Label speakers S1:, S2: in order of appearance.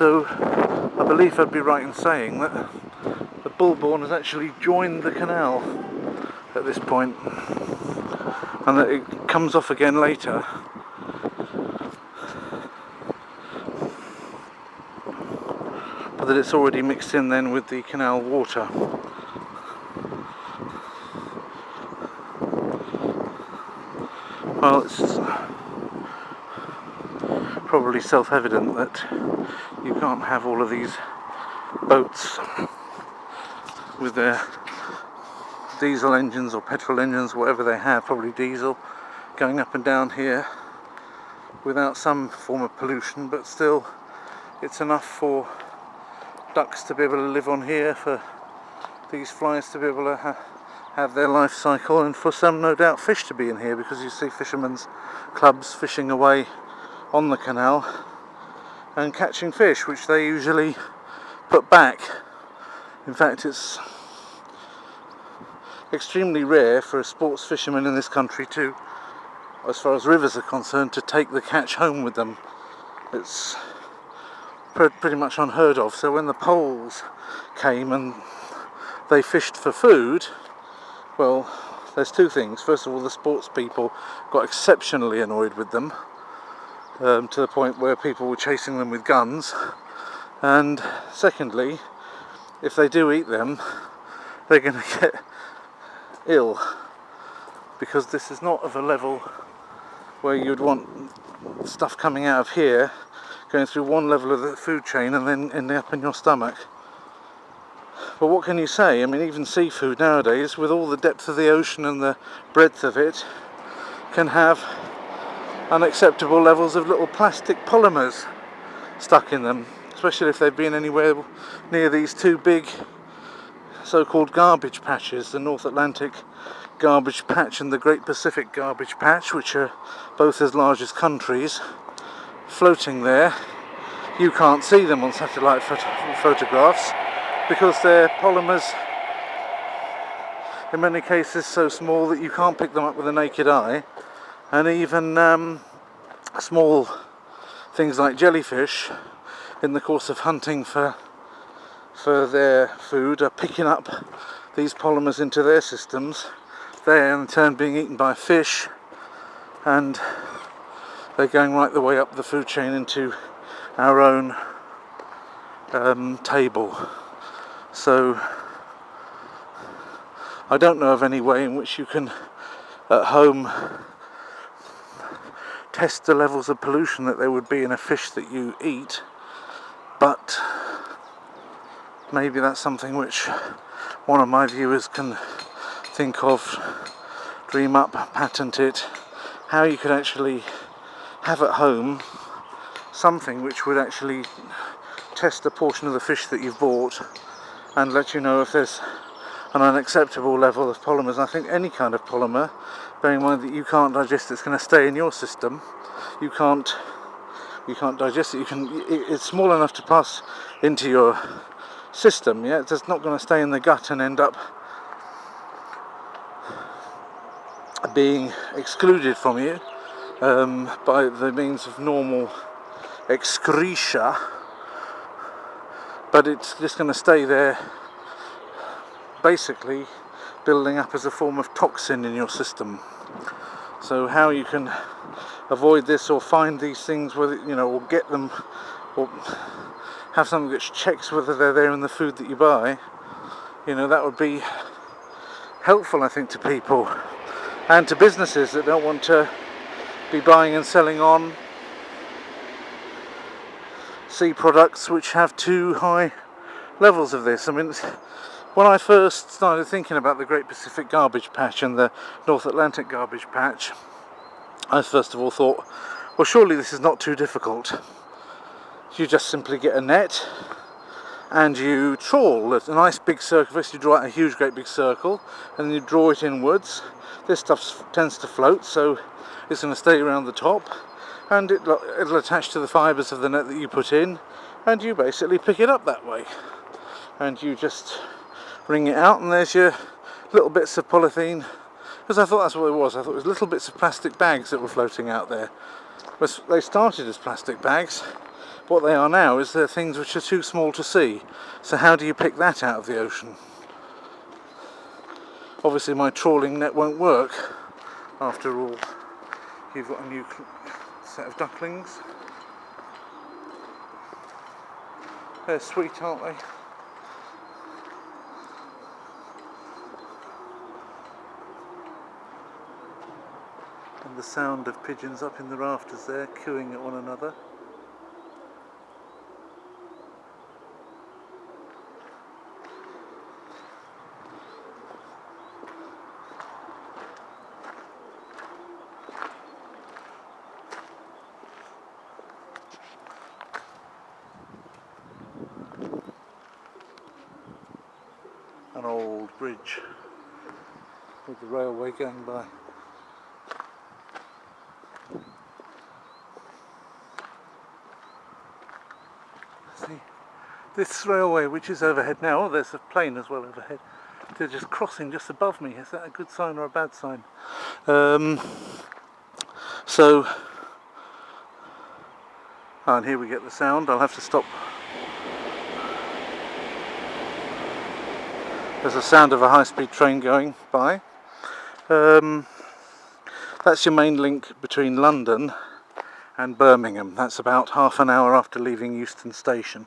S1: so I believe I'd be right in saying that the Bullbourne has actually joined the canal at this point, and that it comes off again later. But that it's already mixed in then with the canal water. Well, it's probably self-evident that you can't have all of these boats with their diesel engines or petrol engines, whatever they have, probably diesel, going up and down here without some form of pollution, but still it's enough for ducks to be able to live on here, for these flies to be able to have their life cycle, and for some, no doubt, fish to be in here, because you see fishermen's clubs fishing away on the canal and catching fish, which they usually put back. In fact, it's extremely rare for a sports fisherman in this country to, as far as rivers are concerned, to take the catch home with them. It's pretty much unheard of. So when the Poles came and they fished for food, well, there's two things. First of all, the sports people got exceptionally annoyed with them, to the point where people were chasing them with guns. And secondly, if they do eat them, they're going to get ill, because this is not of a level where you'd want stuff coming out of here going through one level of the food chain and then ending up in your stomach. But what can you say? I mean, even seafood nowadays, with all the depth of the ocean and the breadth of it, can have unacceptable levels of little plastic polymers stuck in them, especially if they've been anywhere near these two big so-called garbage patches, the North Atlantic garbage patch and the Great Pacific garbage patch, which are both as large as countries, floating there. You can't see them on satellite photographs because they're polymers, in many cases so small that you can't pick them up with the naked eye, and even small things like jellyfish, in the course of hunting for their food, are picking up these polymers into their systems. They're in turn being eaten by fish, and they're going right the way up the food chain into our own table. So I don't know of any way in which you can at home test the levels of pollution that there would be in a fish that you eat, but maybe that's something which one of my viewers can think of, dream up, patent it, how you could actually have at home something which would actually test a portion of the fish that you've bought and let you know if there's an unacceptable level of polymers. I think any kind of polymer, bearing in mind that you can't digest, it's going to stay in your system. You can't digest it. It's small enough to pass into your system. Yeah, it's just not going to stay in the gut and end up being excluded from you by the means of normal excretia, but it's just going to stay there, basically building up as a form of toxin in your system. So how you can avoid this, or find these things, whether or get them, or have something that checks whether they're there in the food that you buy, that would be helpful, I think, to people and to businesses that don't want to be buying and selling on sea products which have too high levels of this. I mean, when I first started thinking about the Great Pacific garbage patch and the North Atlantic garbage patch, I first of all thought, well, surely this is not too difficult. You just simply get a net and you trawl a nice big circle. First you draw out a huge great big circle, and then you draw it inwards. This stuff tends to float, so it's going to stay around the top, and it'll attach to the fibres of the net that you put in, and you basically pick it up that way. And you just wring it out, and there's your little bits of polythene, because I thought that's what it was. I thought it was little bits of plastic bags that were floating out there. They started as plastic bags, What they are now is they're things which are too small to see. So how do you pick that out of the ocean? Obviously my trawling net won't work. After all, you've got a new set of ducklings. They're sweet, aren't they? And the sound of pigeons up in the rafters there, cooing at one another. An old bridge with the railway going by. See, this railway which is overhead now, oh, there's a plane as well overhead. They're just crossing just above me. Is that a good sign or a bad sign? And here we get the sound. I'll have to stop. There's a sound of a high-speed train going by. That's your main link between London and Birmingham. That's about half an hour after leaving Euston Station.